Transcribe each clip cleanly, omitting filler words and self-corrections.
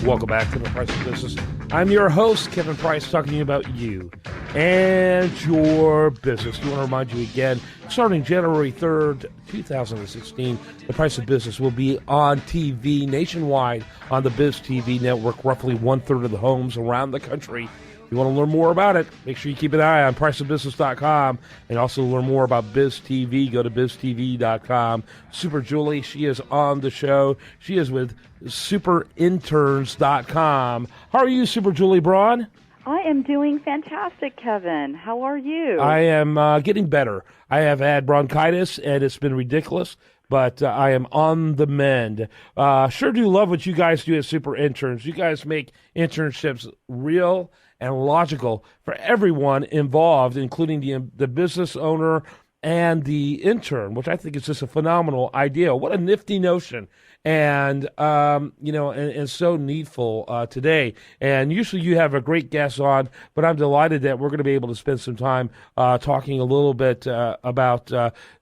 Welcome back to The Price of Business. I'm your host, Kevin Price, talking to you about you and your business. I want to remind you again, starting January 3rd, 2016, The Price of Business will be on TV nationwide on the Biz TV network, roughly one-third of the homes around the country. If you want to learn more about it, make sure you keep an eye on priceofbusiness.com and also learn more about Biz TV. Go to biztv.com. Super Julie, she is on the show. She is with superinterns.com. How are you, Super Julie Braun? I am doing fantastic, Kevin. How are you? I am getting better. I have had bronchitis, and it's been ridiculous, but I am on the mend. Sure do love what you guys do at Super Interns. You guys make internships real and logical for everyone involved, including the business owner and the intern, which I think is just a phenomenal idea. What a nifty notion. And, and so needful today. And usually you have a great guest on, but I'm delighted that we're going to be able to spend some time talking a little bit about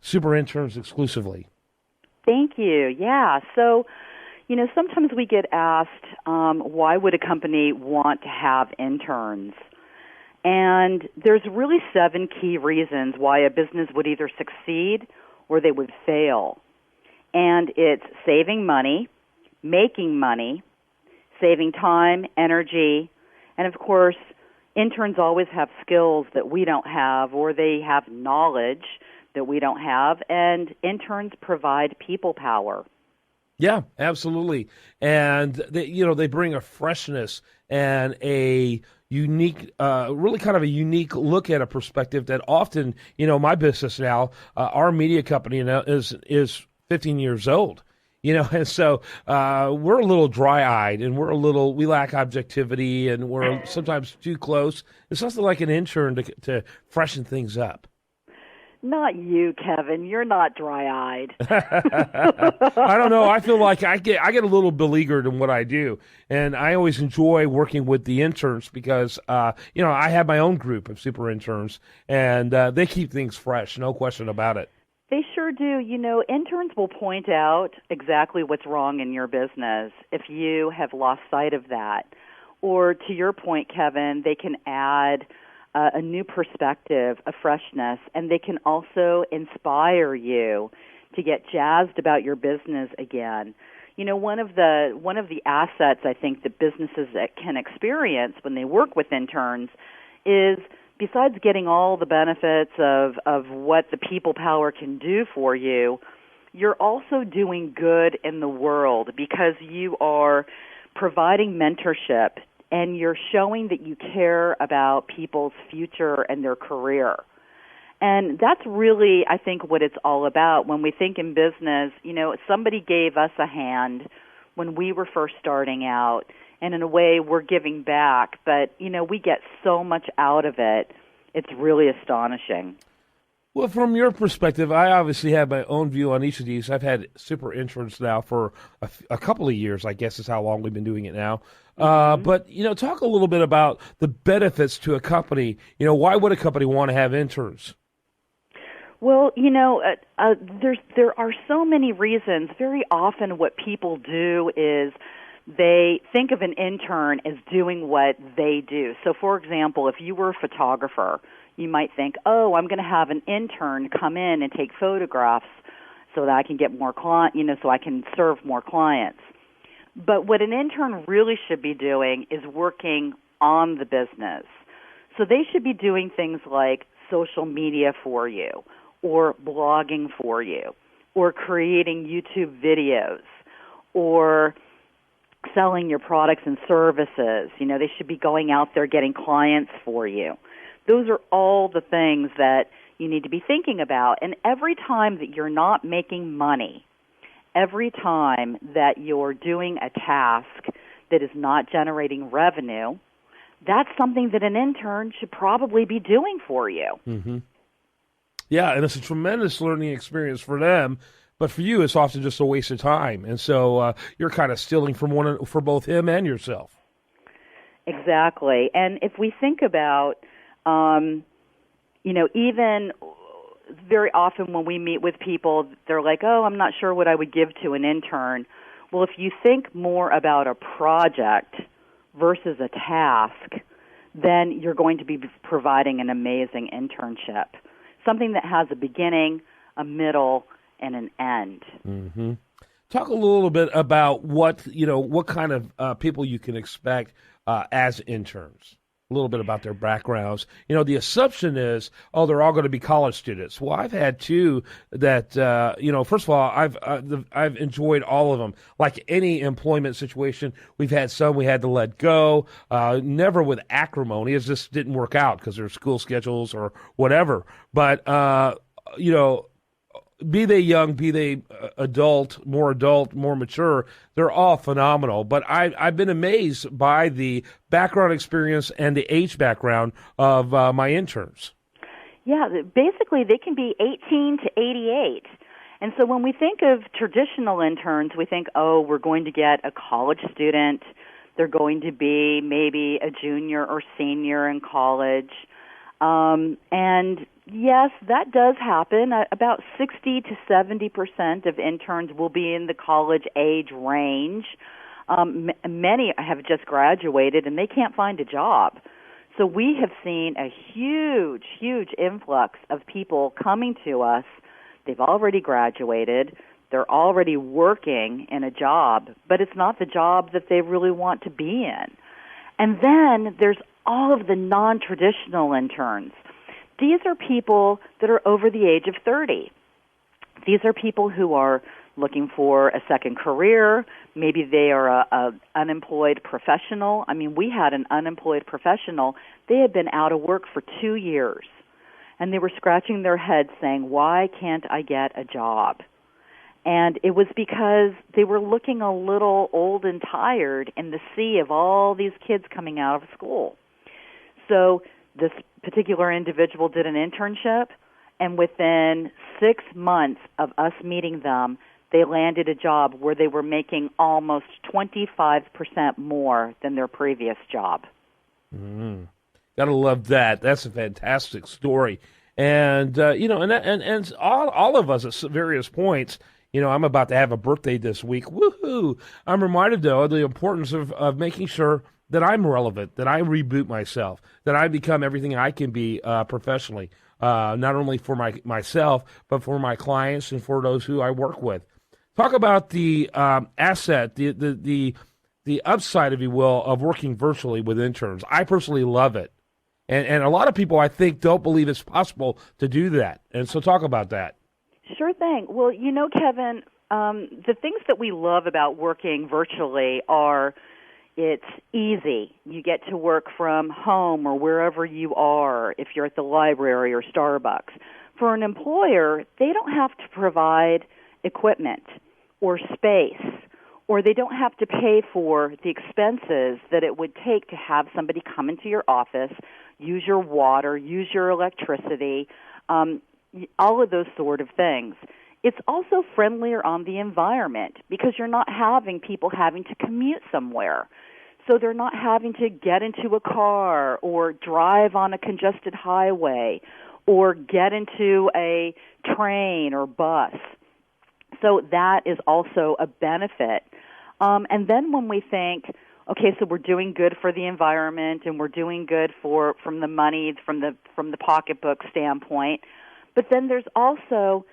Super Interns exclusively. Thank you. Yeah. So, sometimes we get asked, why would a company want to have interns? And there's really 7 key reasons why a business would either succeed or they would fail. And it's saving money, making money, saving time, energy, and of course, interns always have skills that we don't have, or they have knowledge that we don't have, and interns provide people power. Yeah, absolutely. And they bring a freshness and a unique, really kind of a unique look at a perspective that often, my business now, our media company now is 15 years old, and so we're a little dry-eyed and we lack objectivity and we're sometimes too close. It's something like an intern to freshen things up. Not you, Kevin. You're not dry-eyed. I don't know. I feel like I get a little beleaguered in what I do, and I always enjoy working with the interns because I have my own group of super interns, and they keep things fresh. No question about it. They sure do. Interns will point out exactly what's wrong in your business if you have lost sight of that. Or to your point, Kevin, they can add a new perspective, a freshness, and they can also inspire you to get jazzed about your business again. One of the assets I think that businesses that can experience when they work with interns is, besides getting all the benefits of what the people power can do for you, you're also doing good in the world because you are providing mentorship and you're showing that you care about people's future and their career. And that's really, I think, what it's all about. When we think in business, somebody gave us a hand when we were first starting out, and in a way we're giving back, but, we get so much out of it. It's really astonishing. Well, from your perspective, I obviously have my own view on each of these. I've had super interns now for a couple of years, I guess is how long we've been doing it now. But, talk a little bit about the benefits to a company. Why would a company want to have interns? Well, there are so many reasons. Very often what people do is they think of an intern as doing what they do. So, for example, if you were a photographer, you might think, I'm going to have an intern come in and take photographs so that I can get more so I can serve more clients. But what an intern really should be doing is working on the business. So they should be doing things like social media for you, or blogging for you, or creating YouTube videos, or selling your products and services. They should be going out there getting clients for you. Those are all the things that you need to be thinking about. And every time that you're not making money, every time that you're doing a task that is not generating revenue, that's something that an intern should probably be doing for you. Mm-hmm. Yeah, and it's a tremendous learning experience for them, but for you, it's often just a waste of time. And so you're kind of stealing from for both him and yourself. Exactly. And if we think about, even very often when we meet with people, they're like, I'm not sure what I would give to an intern. Well, if you think more about a project versus a task, then you're going to be providing an amazing internship, something that has a beginning, a middle, and an end. Mm-hmm. Talk a little bit about what kind of people you can expect as interns. A little bit about their backgrounds. The assumption is, oh, they're all going to be college students. Well, I've had two that, first of all, I've enjoyed all of them. Like any employment situation, we've had some we had to let go, never with acrimony. It just didn't work out because their school schedules or whatever. But, be they young, be they adult, more mature, they're all phenomenal. But I've been amazed by the background experience and the age background of my interns. Yeah, basically they can be 18 to 88. And so when we think of traditional interns, we think, oh, we're going to get a college student. They're going to be maybe a junior or senior in college. And yes, that does happen. About 60 to 70% of interns will be in the college age range. Many have just graduated and they can't find a job. So we have seen a huge, huge influx of people coming to us. They've already graduated. They're already working in a job, but it's not the job that they really want to be in. And then there's all of the non-traditional interns. These are people that are over the age of 30. These are people who are looking for a second career. Maybe they are a unemployed professional. I mean, we had an unemployed professional. They had been out of work for 2 years, and they were scratching their heads saying, why can't I get a job? And it was because they were looking a little old and tired in the sea of all these kids coming out of school. So this particular individual did an internship, and within 6 months of us meeting them, they landed a job where they were making almost 25% more than their previous job. Gotta love that. That's a fantastic story. And and all of us at various points. I'm about to have a birthday this week. Woohoo! I'm reminded though of the importance of making sure that I'm relevant, that I reboot myself, that I become everything I can be professionally, not only for myself, but for my clients and for those who I work with. Talk about the asset, the upside, if you will, of working virtually with interns. I personally love it. And a lot of people, I think, don't believe it's possible to do that. And so talk about that. Sure thing. Well, Kevin, the things that we love about working virtually are it's easy. You get to work from home or wherever you are, if you're at the library or Starbucks. For an employer, they don't have to provide equipment or space, or they don't have to pay for the expenses that it would take to have somebody come into your office, use your water, use your electricity, all of those sort of things. It's also friendlier on the environment because you're not having people having to commute somewhere. So they're not having to get into a car or drive on a congested highway or get into a train or bus. So that is also a benefit. And then when we think, okay, so we're doing good for the environment and we're doing good from the money, from the pocketbook standpoint, but then there's also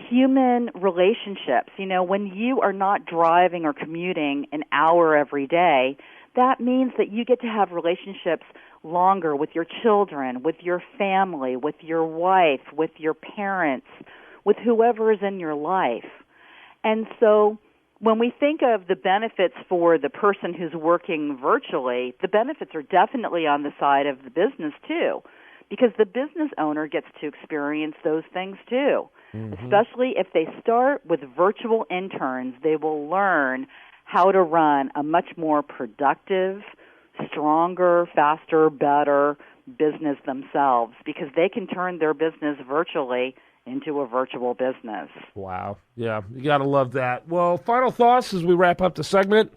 human relationships. When you are not driving or commuting an hour every day, that means that you get to have relationships longer with your children, with your family, with your wife, with your parents, with whoever is in your life. And so when we think of the benefits for the person who's working virtually, the benefits are definitely on the side of the business too, because the business owner gets to experience those things too. Especially if they start with virtual interns, they will learn how to run a much more productive, stronger, faster, better business themselves because they can turn their business virtually into a virtual business. Wow. Yeah, you got to love that. Well, final thoughts as we wrap up the segment?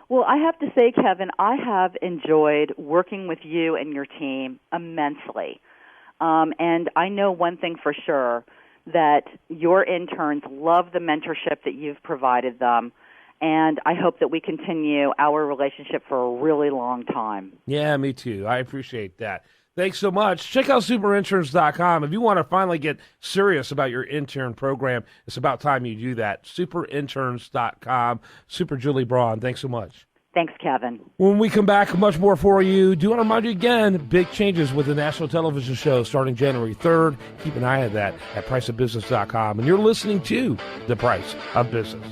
Well, I have to say, Kevin, I have enjoyed working with you and your team immensely. And I know one thing for sure, that your interns love the mentorship that you've provided them, and I hope that we continue our relationship for a really long time. Yeah, me too. I appreciate that. Thanks so much. Check out superinterns.com. If you want to finally get serious about your intern program, it's about time you do that. Superinterns.com. Super Julie Braun, thanks so much. Thanks, Kevin. When we come back, much more for you. Do want to remind you again, big changes with the national television show starting January 3rd. Keep an eye on that at priceofbusiness.com. And you're listening to The Price of Business.